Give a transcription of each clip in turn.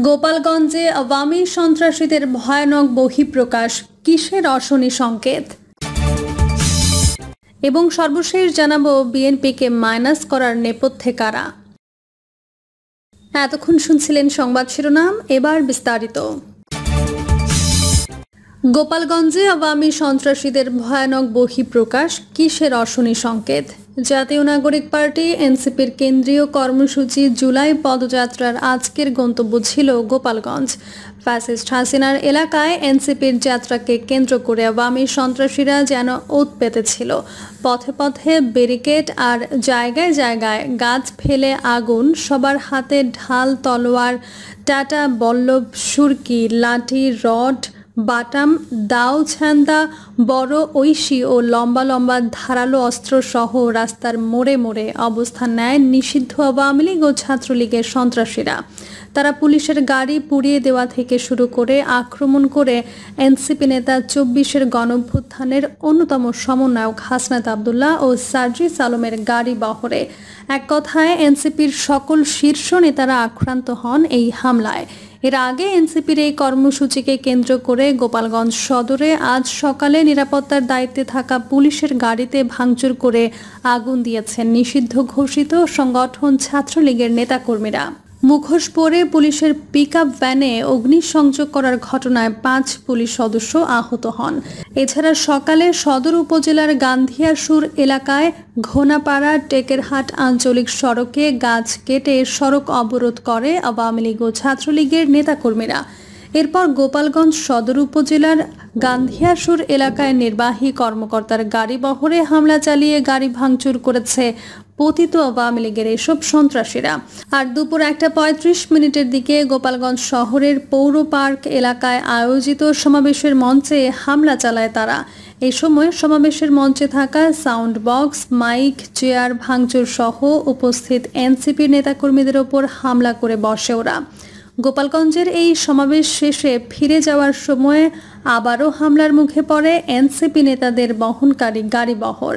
গোপালগঞ্জে আওয়ামী সন্ত্রাসীদের ভয়ানক বহিঃপ্রকাশ, কিসের অশনি সংকেত? এবং সর্বশেষ জানাবো বিএনপিকে মাইনাস করার নেপথ্যে কারা। এতক্ষণ শুনছিলেন সংবাদ শিরোনাম, এবার বিস্তারিত। গোপালগঞ্জে আওয়ামী সন্ত্রাসীদের ভয়ানক বহিঃপ্রকাশ, কিসের অশনি সংকেত? জাতীয় নাগরিক পার্টি এনসিপির কেন্দ্রীয় কর্মসূচি জুলাই পদযাত্রার আজকের গন্তব্য ছিল গোপালগঞ্জ। ফ্যাসিস্ট হাসিনার এলাকায় এনসিপির যাত্রাকে কেন্দ্র করে আওয়ামী সন্ত্রাসীরা যেন ওত পেতেছিল। পথে পথে ব্যারিকেড আর জায়গায় জায়গায় গাছ ফেলে আগুন, সবার হাতে ঢাল, তলোয়ার, টাটা, বল্লভ, সুরকি, লাঠি, রড, বাটাম, দাও, ছ্যান্দা, বড় ঐশী ও লম্বা লম্বা ধারালো অস্ত্র সহ রাস্তার মোড়ে মোড়ে অবস্থান নেয় নিষিদ্ধ আওয়ামী লীগ ও ছাত্রলীগের সন্ত্রাসীরা। তারা পুলিশের গাড়ি পুড়িয়ে দেওয়া থেকে শুরু করে আক্রমণ করে এনসিপি নেতা ২৪-এর গণঅভ্যুত্থানের অন্যতম সমন্বয়ক হাসনাত আবদুল্লাহ ও সার্জিস আলমের গাড়ি বহরে। এক কথায় এনসিপির সকল শীর্ষ নেতারা আক্রান্ত হন এই হামলায়। এর আগে এনসিপির এই কর্মসূচিকে কেন্দ্র করে গোপালগঞ্জ সদরে আজ সকালে নিরাপত্তার দায়িত্বে থাকা পুলিশের গাড়িতে ভাঙচুর করে আগুন দিয়েছেন নিষিদ্ধ ঘোষিত সংগঠন ছাত্রলীগের নেতাকর্মীরা। মুখোশ পরে পুলিশের পিকআপ ভ্যানে অগ্নিসংযোগ করার ঘটনায় ৫ পুলিশ সদস্য আহত হন। এছাড়া সকালে সদর উপজেলার গান্ধিয়াসুর এলাকায় ঘোনাপাড়া টেকেরহাট আঞ্চলিক সড়কে গাছ কেটে সড়ক অবরোধ করে আওয়ামী লীগ ও ছাত্রলীগের নেতাকর্মীরা। এরপর গোপালগঞ্জ সদর উপজেলার গান্ধিয়াসুর এলাকায় নির্বাহী কর্মকর্তার গাড়ি বহরে হামলা চালিয়ে গাড়ি ভাঙচুর করেছে পতিত আওয়ামী লীগের এসব সন্ত্রাসীরা। আর দুপুর ১:৩৫ দিকে গোপালগঞ্জ শহরের পৌর পার্ক এলাকায় আয়োজিত সমাবেশের মঞ্চে হামলা চালায় তারা। এই সময় সমাবেশের মঞ্চে থাকা সাউন্ড বক্স, মাইক, চেয়ার ভাঙচুর সহ উপস্থিত এনসিপির নেতাকর্মীদের ওপর হামলা করে বসে ওরা। গোপালগঞ্জের এই সমাবেশ শেষে ফিরে যাওয়ার সময় আবারও হামলার মুখে পড়ে এনসিপি নেতাদের বহনকারী গাড়ি বহর।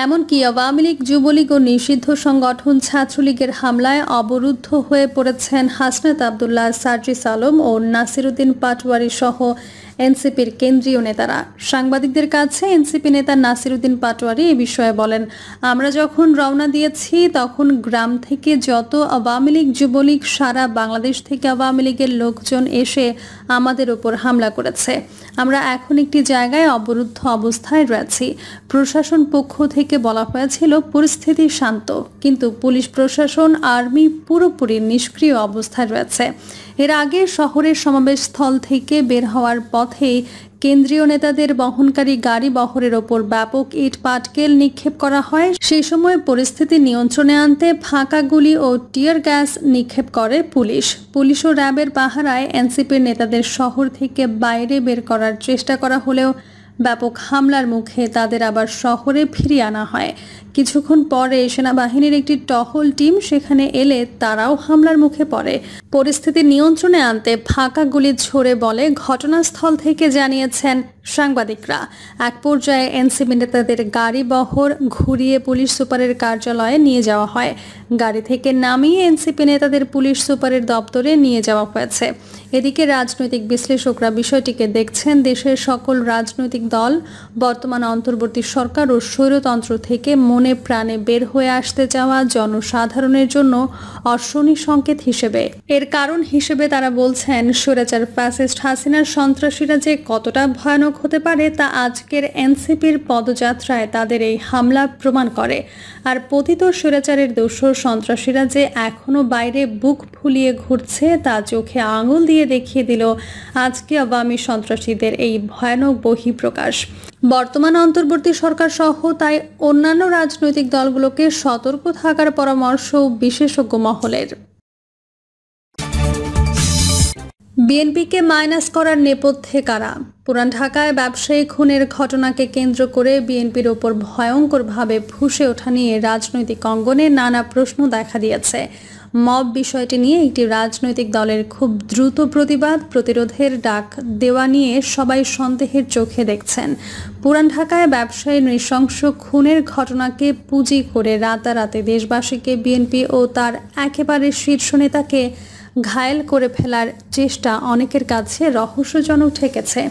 এমনকি আওয়ামী লীগ, যুবলীগ ও নিষিদ্ধ সংগঠন ছাত্রলীগের হামলায় অবরুদ্ধ হয়ে পড়েছেন হাসনাত আবদুল্লাহ, সার্জিস আলম ও নাসিরুদ্দিন পাটোয়ারি সহ এনসিপির কেন্দ্রীয় নেতারা। সাংবাদিকদের কাছে এনসিপি নেতা নাসিরুদ্দিন পাটোয়ারি এ বিষয়ে বলেন, আমরা যখন রওনা দিয়েছি তখন গ্রাম থেকে যত আওয়ামী লীগ, যুবলীগ, সারা বাংলাদেশ থেকে আওয়ামী লীগের লোকজন এসে আমাদের ওপর হামলা করেছে। আমরা এখন একটি জায়গায় অবরুদ্ধ অবস্থায় রয়েছি। প্রশাসন পক্ষ থেকে বলা হয়েছিল পরিস্থিতি শান্ত, কিন্তু পুলিশ প্রশাসন, আর্মি পুরোপুরি নিষ্ক্রিয় অবস্থায় রয়েছে। এর আগে শহরের সমাবেশস্থল থেকে বের হওয়ার পথেই কেন্দ্রীয় নেতাদের বহনকারী গাড়ি বহরের ওপর ব্যাপক ইট পাটকেল নিক্ষেপ করা হয়। সেই সময় পরিস্থিতি নিয়ন্ত্রণে আনতে ফাঁকা গুলি ও টিয়ার গ্যাস নিক্ষেপ করে পুলিশ ও র্যাবের পাহারায় এনসিপির নেতাদের শহর থেকে বাইরে বের করার চেষ্টা করা হলেও ব্যাপক হামলার মুখে তাদের আবার শহরে ফিরিয়ে আনা হয়। কিছুক্ষণ পরে সেনাবাহিনীর একটি টহল টিম সেখানে এলে তারাও হামলার মুখে পড়ে। পরিস্থিতি নিয়ন্ত্রণে আনতে ফাঁকা গুলি ছোড়ে বলে ঘটনাস্থল থেকে জানিয়েছেন সাংবাদিকরা। এক পর্যায়ে এনসিপি নেতাদের গাড়ি বহর ঘুরিয়ে পুলিশ সুপারের কার্যালয়ে নিয়ে যাওয়া হয়। গাড়ি থেকে নামিয়ে এনসিপি নেতাদের পুলিশ সুপারের দপ্তরে নিয়ে যাওয়া হয়েছে। এদিকে রাজনৈতিক বিশ্লেষকরা বিষয়টিকে দেখছেন দেশের সকল রাজনৈতিক দল বর্তমান অন্তর্বর্তী সরকার ও স্বৈরতন্ত্র থেকে মনে প্রাণে বের হয়ে আসতে চাওয়া জনসাধারণের জন্য অশনি সংকেত হিসেবে। এর কারণ হিসেবে তারা বলছেন, স্বৈরাচার ফ্যাসিস্ট হাসিনার সন্ত্রাসীরা যে কতটা ভয়ানক হতে পারে তা আজকের এনসিপির পদযাত্রায় তাদের এই হামলা প্রমাণ করে। আর পতিত স্বৈরাচারের দোসর সন্ত্রাসীরা যে এখনো বাইরে বুক ফুলিয়ে ঘুরছে তা চোখে আঙুল দিয়ে দেখিয়ে দিল আজকে আওয়ামী সন্ত্রাসীদের এই ভয়ানক বহিঃপ্রকাশ। বর্তমান অন্তর্বর্তী সরকার সহ তাই অন্যান্য রাজনৈতিক দলগুলোকে সতর্ক থাকার পরামর্শ বিশেষজ্ঞ মহলের। বিএনপিকে মাইনাস করার নেপথ্যে কারা? পুরান ঢাকায় ব্যবসায়ী খুনের ঘটনাকে কেন্দ্র করে বিএনপির ওপর ভয়ঙ্করভাবে ফুঁসে ওঠা নিয়ে রাজনৈতিক অঙ্গনে নানা প্রশ্ন দেখা দিয়েছে। মব বিষয়টি নিয়ে একটি রাজনৈতিক দলের খুব দ্রুত প্রতিরোধের ডাক দেওয়া নিয়ে সবাই সন্দেহের চোখে দেখছেন। পুরান ঢাকায় ব্যবসায়ী নৃশংস খুনের ঘটনাকে পুঁজি করে রাতারাতি দেশবাসীকে বিএনপি ও তার একেবারে শীর্ষ নেতাকে ঘায়েল করে ফেলার চেষ্টা অনেকের কাছে রহস্যজনক ঠেকেছে।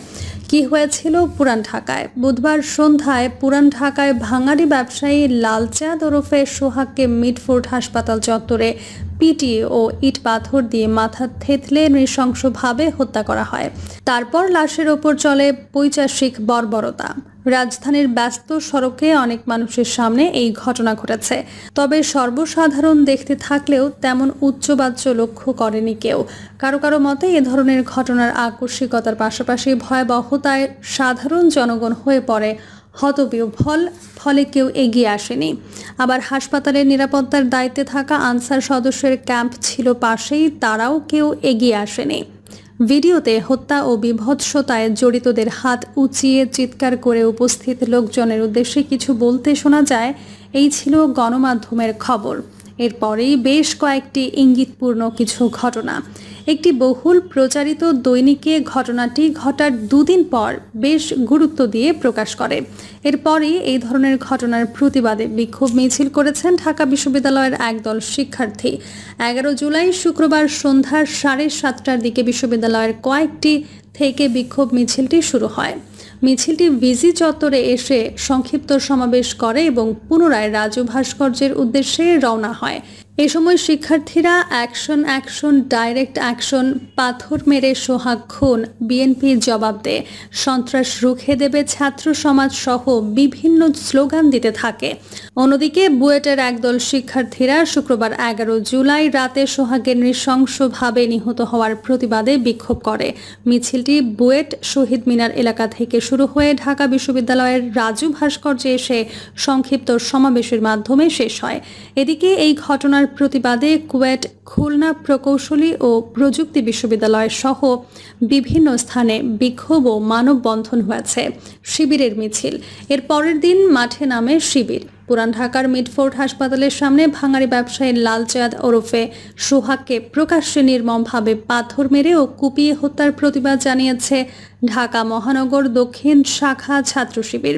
কি হয়েছিল পুরান ঢাকায়? বুধবার সন্ধ্যায় পুরান ঢাকায় ভাঙাড়ি ব্যবসায়ী লালচাঁদ ওরফে সোহাগকে মিডফোর্ড হাসপাতাল চত্বরে পিটিয়ে ও ইট পাথর দিয়ে মাথা থেতলে নৃশংসভাবে হত্যা করা হয়। তারপর লাশের ওপর চলে পৈশাচিক বর্বরতা। রাজধানীর ব্যস্ত সড়কে অনেক মানুষের সামনে এই ঘটনা ঘটেছে। তবে সর্বসাধারণ দেখতে থাকলেও তেমন উচ্চবাচ্য লক্ষ্য করেনি কেউ। কারো কারো মতে এ ধরনের ঘটনার আকস্মিকতার পাশাপাশি ভয়াবহতায় সাধারণ জনগণ হয়ে পড়ে হতবিহ্বল, ফলে কেউ এগিয়ে আসেনি। আবার হাসপাতালের নিরাপত্তার দায়িত্বে থাকা আনসার সদস্যের ক্যাম্প ছিল পাশেই, তারাও কেউ এগিয়ে আসেনি। ভিডিওতে হত্যা ও বিভৎসতায় জড়িতদের হাত উঁচিয়ে চিৎকার করে উপস্থিত লোকজনের উদ্দেশ্যে কিছু বলতে শোনা যায়। এই ছিল গণমাধ্যমের খবর। এরপরেই বেশ কয়েকটি ইঙ্গিতপূর্ণ কিছু ঘটনা। একটি বহুল প্রচারিত দৈনিকে ঘটনাটি ঘটার দুদিন পর বেশ গুরুত্ব দিয়ে প্রকাশ করে। এরপরই এই ধরনের ঘটনার প্রতিবাদে বিক্ষোভ মিছিল করেছেন ঢাকা বিশ্ববিদ্যালয়ের একদল শিক্ষার্থী। 11 জুলাই শুক্রবার সন্ধ্যা 7:30টার দিকে বিশ্ববিদ্যালয়ের কয়েকটি থেকে বিক্ষোভ মিছিলটি শুরু হয়। মিছিলটি ভিজি চত্বরে এসে সংক্ষিপ্ত সমাবেশ করে এবং পুনরায় রাজু ভাস্কর্যের উদ্দেশ্যে রওনা হয়। এ সময় শিক্ষার্থীরা অ্যাকশন অ্যাকশন ডাইরেক্ট অ্যাকশন, পাথর মেরে সোহাগ খুন, বিএনপি জবাব দে, সন্ত্রাস রুখে দেবে ছাত্র সমাজ সহ বিভিন্ন স্লোগান দিতে থাকে। অন্যদিকে বুয়েটের একদল শিক্ষার্থীরা শুক্রবার 11 জুলাই রাতে সোহাগের নৃশংসভাবে নিহত হওয়ার প্রতিবাদে বিক্ষোভ করে। মিছিলটি বুয়েট শহীদ মিনার এলাকা থেকে শুরু হয়ে ঢাকা বিশ্ববিদ্যালয়ের রাজু ভাস্কর্যে এসে সংক্ষিপ্ত সমাবেশের মাধ্যমে শেষ হয়। এদিকে এই ঘটনার প্রতিবাদে কুয়েট, খুলনা প্রকৌশলী ও প্রযুক্তি বিশ্ববিদ্যালয় সহ বিভিন্ন স্থানে বিক্ষোভ ও মানববন্ধন হয়েছে। শিবিরের মিছিল। এর পরের দিন মাঠে নামে শিবির। পুরান ঢাকার মিডফোর্ড হাসপাতালের সামনে ভাঙাড়ি ব্যবসায়ী লালচাঁদ ওরফে সোহাগকে প্রকাশ্যে নির্মমভাবে পাথর মেরে ও কুপিয়ে হত্যার প্রতিবাদ জানিয়েছে ঢাকা মহানগর দক্ষিণ শাখা ছাত্র শিবির।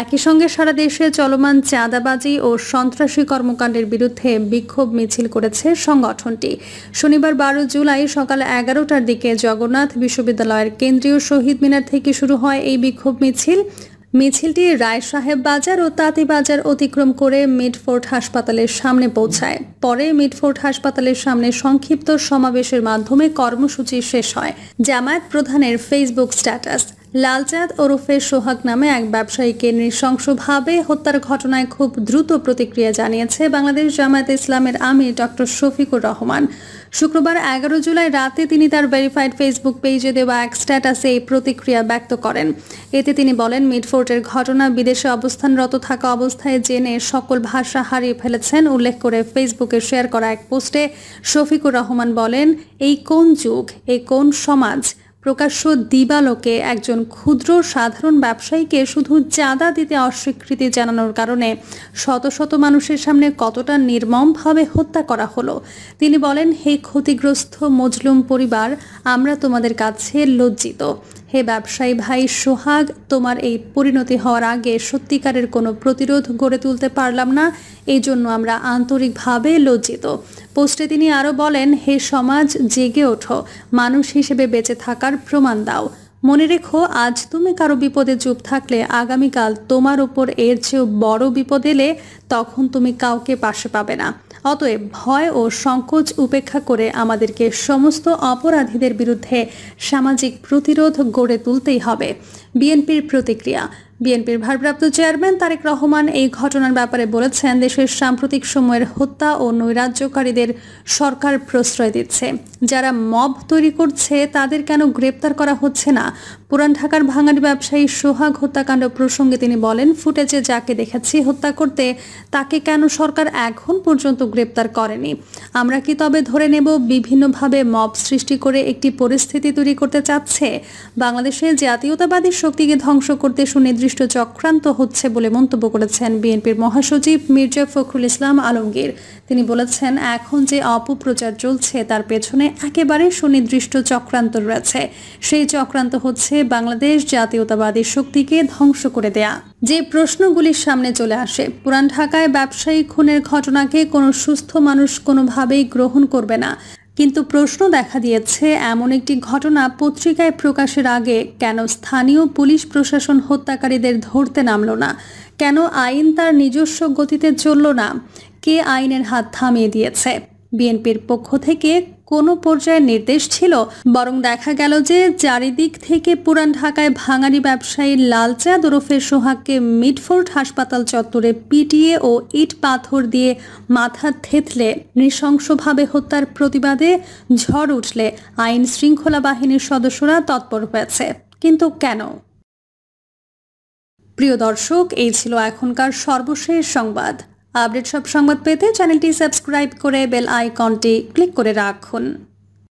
একই সঙ্গে সারা দেশে চলমান চাঁদাবাজি ও সন্ত্রাসী কর্মকাণ্ডের বিরুদ্ধে বিক্ষোভ মিছিল করেছে সংগঠনটি। শনিবার 12 জুলাই সকাল 11টার দিকে জগন্নাথ বিশ্ববিদ্যালয়ের কেন্দ্রীয় শহীদ মিনার থেকে শুরু হয় এই বিক্ষোভ মিছিল। মিছিলটি রায় সাহেব বাজার ও তাঁতিবাজার অতিক্রম করে মিডফোর্ড হাসপাতালের সামনে পৌঁছায়। পরে মিডফোর্ড হাসপাতালের সামনে সংক্ষিপ্ত সমাবেশের মাধ্যমে কর্মসূচি শেষ হয়। জামায়াত প্রধানের ফেসবুক স্ট্যাটাস। লালচাঁদ ওরফে সোহাগ নামে এক ব্যবসায়ীকে নৃশংসভাবে হত্যার ঘটনায় খুব দ্রুত প্রতিক্রিয়া জানিয়েছে বাংলাদেশ জামায়াতে ইসলামের আমির ডক্টর শফিকুর রহমান। শুক্রবার 11 জুলাই রাতে তিনি তার ভেরিফাইড ফেসবুক পেজে দেওয়া এক স্ট্যাটাসে এই প্রতিক্রিয়া ব্যক্ত করেন। এতে তিনি বলেন, মিডফোর্ডের ঘটনা বিদেশে অবস্থানরত থাকা অবস্থায় জেনে সকল ভাষা হারিয়ে ফেলেছেন। উল্লেখ করে ফেসবুকে শেয়ার করা এক পোস্টে শফিকুর রহমান বলেন, এই কোন যুগ, এই কোন সমাজ? প্রকাশ্য দিবালোকে একজন ক্ষুদ্র সাধারণ ব্যবসায়ীকে শুধু চাঁদা দিতে অস্বীকৃতি জানানোর কারণে শত শত মানুষের সামনে কতটা নির্মমভাবে হত্যা করা হলো। তিনি বলেন, হে ক্ষতিগ্রস্ত মজলুম পরিবার, আমরা তোমাদের কাছে লজ্জিত। হে ব্যবসায়ী ভাই সোহাগ, তোমার এই পরিণতি হওয়ার আগে সত্যিকারের কোনো প্রতিরোধ গড়ে তুলতে পারলাম না, এই জন্য আমরা আন্তরিকভাবে লজ্জিত। পোস্টে তিনি আরও বলেন, হে সমাজ, জেগে ওঠো, মানুষ হিসেবে বেঁচে থাকার প্রমাণ দাও। মনে রেখো, আজ তুমি কারো বিপদে চুপ থাকলে আগামীকাল তোমার উপর এর চেয়েও বড় বিপদ এলে তখন তুমি কাউকে পাশে পাবে না। অতএব ভয় ও সংকোচ উপেক্ষা করে আমাদেরকে সমস্ত অপরাধীদের বিরুদ্ধে সামাজিক প্রতিরোধ গড়ে তুলতেই হবে। বিএনপির প্রতিক্রিয়া। বিএনপির ভারপ্রাপ্ত চেয়ারম্যান তারেক রহমান এই ঘটনার ব্যাপারে বলেছেন, দেশের সাম্প্রতিক সময়ের হত্যা ও নৈরাজ্যকারীদের সরকার প্রশ্রয় দিচ্ছে। যারা মব তৈরি করছে তাদের কেন গ্রেপ্তার করা হচ্ছে না? পুরান ঢাকার ভাঙাড়ি ব্যবসায়ী সোহাগ হত্যাকাণ্ড প্রসঙ্গে তিনি বলেন, ফুটেজে যাকে দেখেছি হত্যা করতে তাকে কেন সরকার এখন পর্যন্ত গ্রেপ্তার করেনি? আমরা কি তবে ধরে নেব বিভিন্নভাবে মব সৃষ্টি করে একটি পরিস্থিতি তৈরি করতে চাচ্ছে? বাংলাদেশে জাতীয়তাবাদী শক্তিকে ধ্বংস করতে সুনির্দিষ্ট চক্রান্ত হচ্ছে বলে মন্তব্য করেছেন বিএনপির মহাসচিব মির্জা ফখরুল ইসলাম আলমগীর। তিনি বলেছেন, এখন যে অপপ্রচার চলছে তার পেছনে একেবারে সুনির্দিষ্ট চক্রান্ত রয়েছে। সেই চক্রান্ত হচ্ছে বাংলাদেশ জাতীয়তাবাদী শক্তিকে ধ্বংস করে দেয়া। যে প্রশ্নগুলির সামনে চলে আসে, পুরান ঢাকায় ব্যবসায়ী খুনের ঘটনাকে কোনো সুস্থ মানুষ কোনোভাবেই গ্রহণ করবে না। কিন্তু প্রশ্ন দেখা দিয়েছে, এমন একটি ঘটনা পত্রিকায় প্রকাশের আগে কেন স্থানীয় পুলিশ প্রশাসন হত্যাকারীদের ধরতে নামল না? কেন আইন তার নিজস্ব গতিতে চলল না? কে আইনের হাত থামিয়ে দিয়েছে? বিএনপির পক্ষ থেকে কোনো পর্যায়ে নির্দেশ ছিল? বরং দেখা গেল যে চারিদিক থেকে পুরান ঢাকায় ভাঙাড়ি ব্যবসায়ী লালচাঁদ ওরফে সোহাগকে মিডফোর্ট হাসপাতাল চত্বরে পিটিয়ে ও ইট পাথর দিয়ে মাথা থেতলে নৃশংসভাবে হত্যার প্রতিবাদে ঝড় উঠলে আইন শৃঙ্খলা বাহিনীর সদস্যরা তৎপর হয়েছে। কিন্তু কেন? প্রিয় দর্শক, এই ছিল এখনকার সর্বশেষ সংবাদ। আপডেট সব সংবাদ পেতে চ্যানেলটি সাবস্ক্রাইব করে বেল আইকনটি ক্লিক করে রাখুন।